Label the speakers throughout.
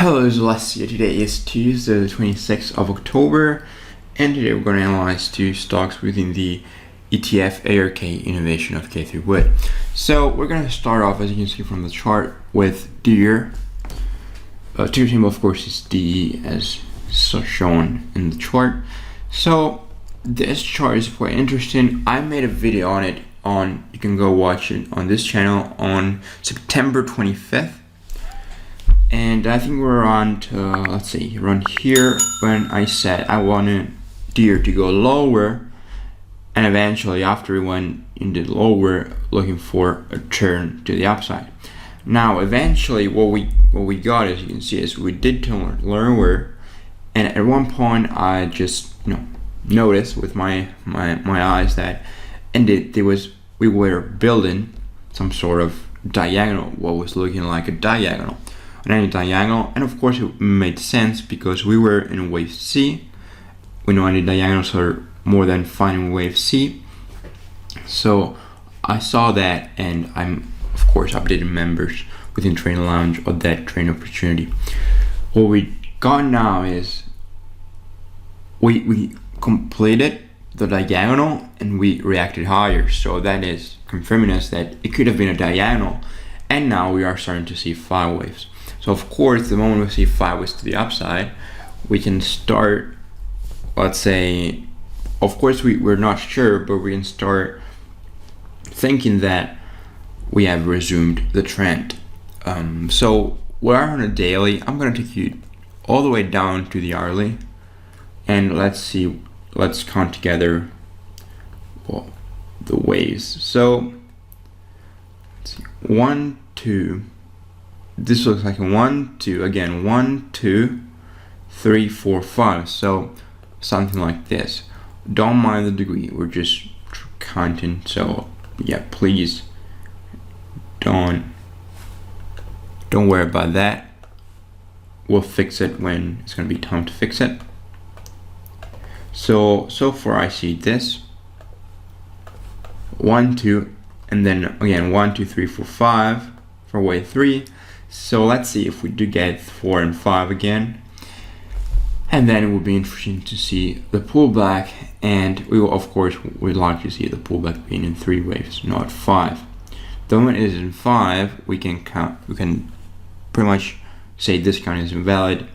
Speaker 1: Hello, this is Alessio. Today is Tuesday, the 26th of October, and today we're going to analyze two stocks within the ETF ARK Innovation of K3 Wood. So we're going to start off, as you can see from the chart, with Deere. Ticker symbol, of course, is DE, as shown in the chart. So this chart is quite interesting. I made a video on it you can go watch it on this channel on September 25th. And I think we're on to, let's see, around here when I said I wanted Deere to go lower, and eventually after it went in the lower, looking for a turn to the upside. Now eventually what we got, as you can see, is we did turn lower, and at one point I just noticed with my eyes that we were building some sort of diagonal, what was looking like a diagonal. Any diagonal, and of course it made sense because we were in wave C. We know any diagonals are more than fine in wave C. So I saw that, and I'm of course updating members within TradingLounge of that trading opportunity. What we got now is we completed the diagonal and we reacted higher. So that is confirming us that it could have been a diagonal, and now we are starting to see 5 waves. So of course, the moment we see 5 waves to the upside, we can start, let's say, of course we're not sure, but we can start thinking that we have resumed the trend. So we're on a daily. I'm going to take you all the way down to the hourly, and let's count together the waves. So let's see, 1, 2. This looks like a 1, 2, again 1, 2, 3, 4, 5. So something like this. Don't mind the degree, we're just counting. So yeah, please don't worry about that. We'll fix it when it's gonna be time to fix it. So far I see this 1, 2, and then again 1, 2, 3, 4, 5 for wave 3. So let's see if we do get 4 and 5 again, and then it will be interesting to see the pullback, and we will, of course, we'd like to see the pullback being in 3 waves, not 5. The moment it is in 5, we can pretty much say this count is invalid,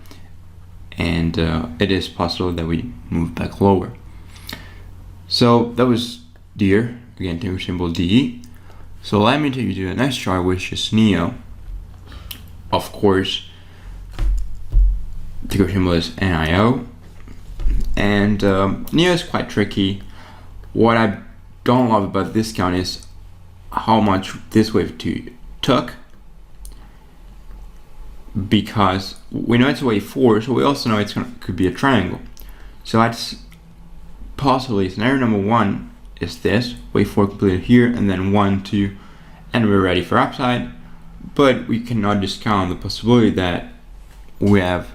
Speaker 1: and it is possible that we move back lower. So that was Deere, again ticker symbol DE. So let me take you to the next chart, which is Nio. Of course, ticker symbol is NIO, and Nio is quite tricky. What I don't love about this count is how much this wave 2 took, because we know it's wave 4, so we also know could be a triangle. So that's possibly scenario number 1 is this wave 4 completed here, and then 1, 2, and we're ready for upside. But we cannot discount the possibility that we have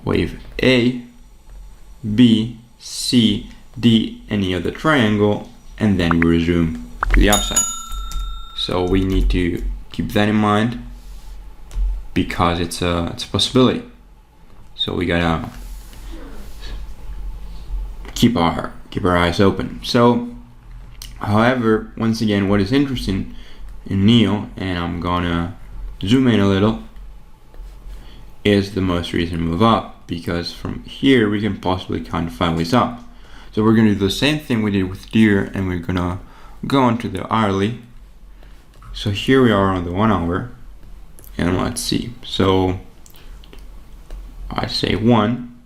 Speaker 1: wave A, B, C, D, any other triangle, and then we resume to the upside. So we need to keep that in mind because it's a possibility. So we gotta keep our eyes open. So, however, once again, what is interesting in Nio, and I'm gonna zoom in a little, is the most recent move up, because from here we can possibly count 5 ways up. So we're gonna do the same thing we did with Deere, and we're gonna go on to the hourly. So here we are on the 1 hour, and let's see. So I say 1,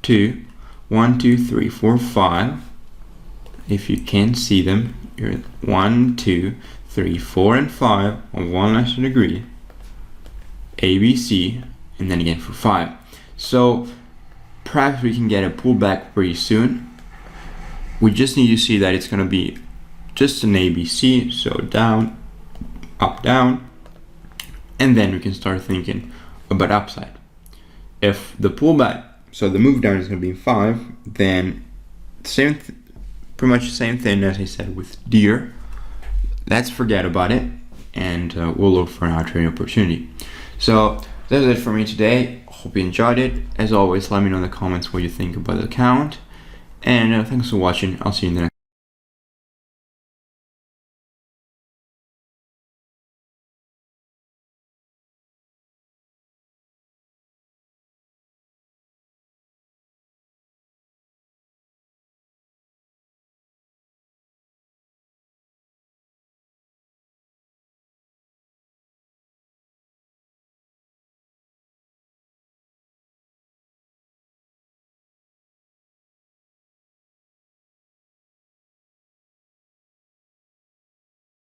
Speaker 1: 2, 1, 2, 3, 4, 5. If you can't see them, you're 1, 2, 3, 4, and 5 on 1 lesser degree, A, B, C, and then again for 5. So perhaps we can get a pullback pretty soon. We just need to see that it's going to be just an ABC, so down, up, down, and then we can start thinking about upside. If the pullback, so the move down is going to be 5, then pretty much the same thing as I said with Deere. Let's forget about it, and we'll look for another trading opportunity. So That's it for me today. Hope you enjoyed it. As always, let me know in the comments what you think about the account. And thanks for watching. I'll see you in the next